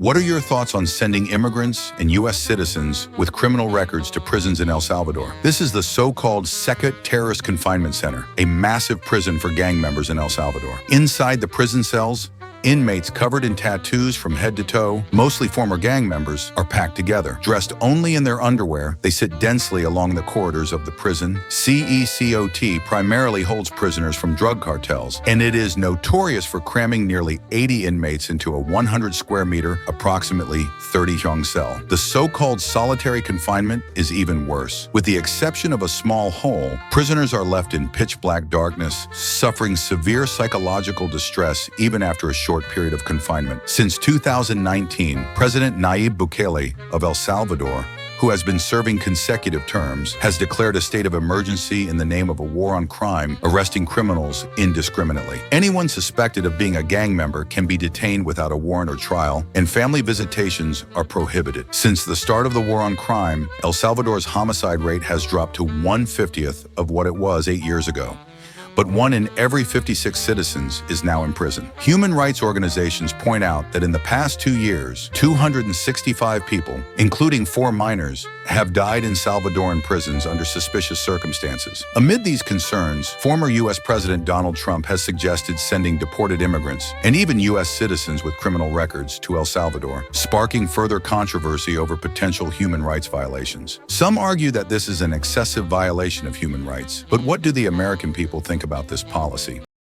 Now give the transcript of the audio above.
What are your thoughts on sending immigrants and U.S. citizens with criminal records to prisons in El Salvador? This is the so-called CECOT Terrorist Confinement Center, a massive prison for gang members in El Salvador. Inside the prison cells, inmates covered in tattoos from head to toe, mostly former gang members, are packed together. Dressed only in their underwear, they sit densely along the corridors of the prison. CECOT primarily holds prisoners from drug cartels, and it is notorious for cramming nearly 80 inmates into a 100-square-meter, approximately 30-hyung cell. The so-called solitary confinement is even worse. With the exception of a small hole, prisoners are left in pitch-black darkness, suffering severe psychological distress even after a short period of confinement. Since 2019, President Nayib Bukele of El Salvador, who has been serving consecutive terms, has declared a state of emergency in the name of a war on crime, arresting criminals indiscriminately. Anyone suspected of being a gang member can be detained without a warrant or trial, and family visitations are prohibited. Since the start of the war on crime, El Salvador's homicide rate has dropped to 1/50th of what it was 8 years ago. But 1 in every 56 citizens is now in prison. Human rights organizations point out that in the past 2 years, 265 people, including 4 minors, have died in Salvadoran prisons under suspicious circumstances. Amid these concerns, former U.S. President Donald Trump has suggested sending deported immigrants and even U.S. citizens with criminal records to El Salvador, sparking further controversy over potential human rights violations. Some argue that this is an excessive violation of human rights, but what do the American people think about this policy?